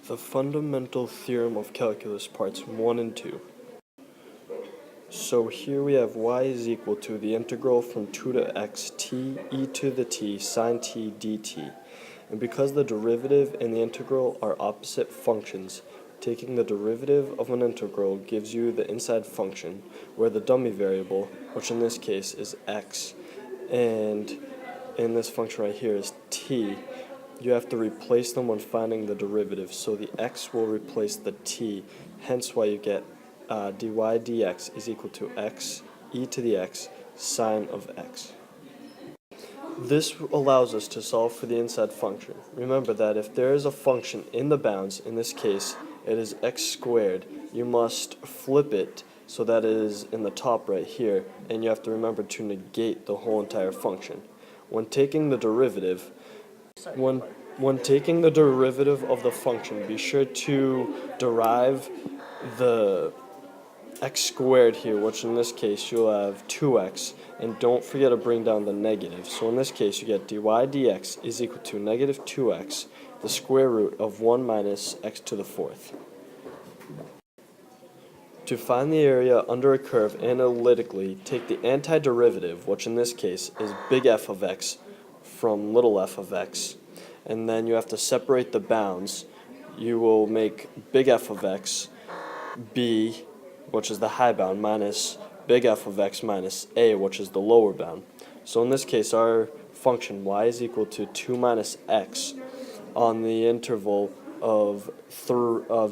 The fundamental theorem of calculus parts 1 and 2. So here we have y is equal to the integral from 2 to x t e to the t sine t dt. And because the derivative and the integral are opposite functions, taking the derivative of an integral gives you the inside function, where the dummy variable, which in this case is x, and in this function right here is t, you have to replace them when finding the derivative. So the x will replace the t, hence why you get dy dx is equal to x e to the x sine of x. This allows us to solve for the inside function. Remember that if there is a function in the bounds, in this case it is x squared, you must flip it so that it is in the top right here, and you have to remember to negate the whole entire function. When taking the derivative, when taking the derivative of the function, be sure to derive the x squared here, which in this case you'll have 2x, and don't forget to bring down the negative. So in this case you get dy dx is equal to negative 2x, the square root of 1 minus x to the fourth. To find the area under a curve analytically, take the antiderivative, which in this case is big F of x from little f of x, and then you have to separate the bounds. You will make big F of x b, which is the high bound, minus big F of x minus a, which is the lower bound. So in this case, our function y is equal to 2 minus x on the interval of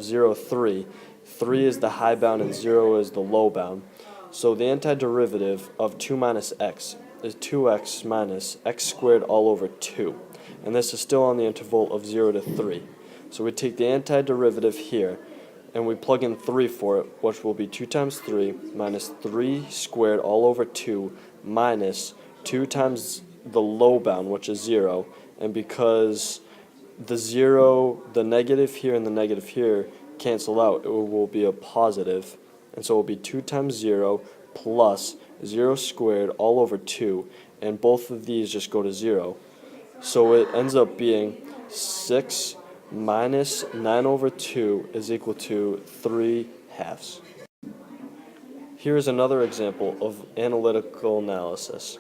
0, 3. 3 is the high bound and 0 is the low bound. So the antiderivative of 2 minus x is 2x minus x squared all over 2. And this is still on the interval of 0 to 3. So we take the antiderivative here, and we plug in 3 for it, which will be 2 times 3 minus 3 squared all over 2 minus 2 times the low bound, which is 0. And because the negative here and the negative here cancel out, it will be a positive. And so it will be 2 times 0 plus 0 squared all over 2. And both of these just go to 0. So it ends up being 6 minus 9 over 2 is equal to 3/2. Here is another example of analytical analysis.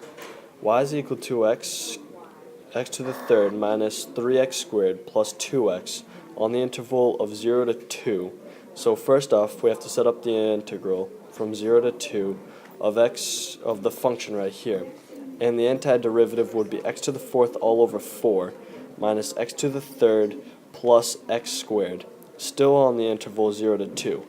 Y is equal to x to the third minus 3x squared plus 2x on the interval of 0 to 2. So first off, we have to set up the integral from 0 to 2 of x of the function right here. And the antiderivative would be x to the fourth all over 4 minus x to the third plus x squared, still on the interval 0 to 2.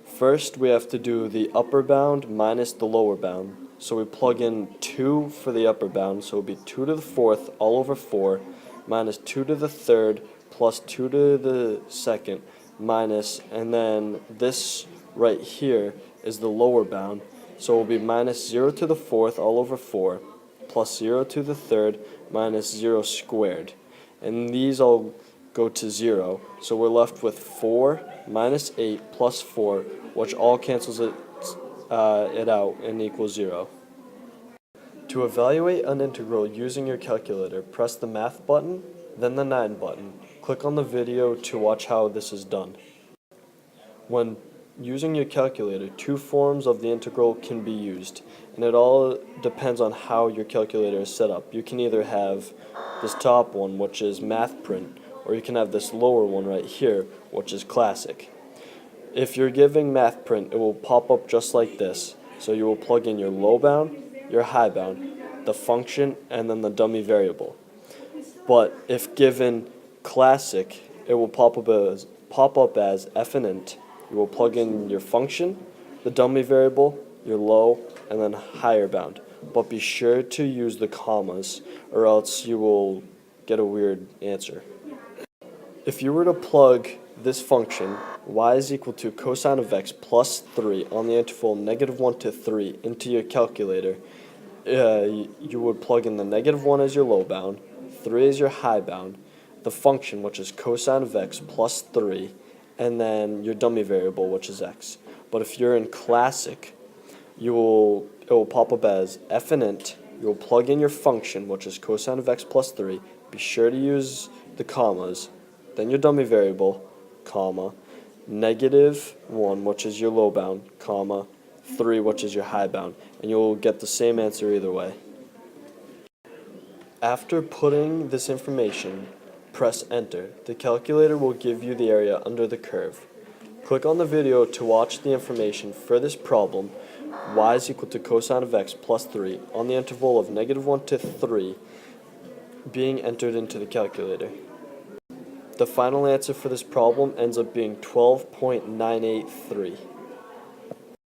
First, we have to do the upper bound minus the lower bound. So we plug in 2 for the upper bound, so it would be 2 to the fourth all over 4 minus 2 to the third plus 2 to the second minus, and then this right here is the lower bound, so it will be minus 0 to the fourth all over 4 plus 0 to the third minus 0 squared. And these all go to 0, so we're left with 4 minus 8 plus 4, which all cancels it out and equals 0. To evaluate an integral using your calculator, press the Math button, then the 9 button. Click on the video to watch how this is done. When using your calculator, 2 forms of the integral can be used, and it all depends on how your calculator is set up. You can either have this top one, which is Math Print, or you can have this lower one right here, which is Classic. If you're giving Math Print, it will pop up just like this. So you will plug in your low bound, your high bound, the function, and then the dummy variable. But if given Classic, it will pop up as f and int. You will plug in your function, the dummy variable, your low, and then higher bound. But be sure to use the commas, or else you will get a weird answer. If you were to plug this function, y is equal to cosine of x plus 3 on the interval -1 to 3 into your calculator, you would plug in the -1 as your low bound, 3 as your high bound, the function, which is cosine of x plus 3, and then your dummy variable, which is x. But if you're in Classic, it will pop up as f and int. You will plug in your function, which is cosine of x plus 3. Be sure to use the commas, then your dummy variable, comma, -1, which is your low bound, comma, 3, which is your high bound, and you'll get the same answer either way. After putting this information, press enter. The calculator will give you the area under the curve. Click on the video to watch the information for this problem, y is equal to cosine of x plus 3, on the interval of -1 to 3, being entered into the calculator. The final answer for this problem ends up being 12.983.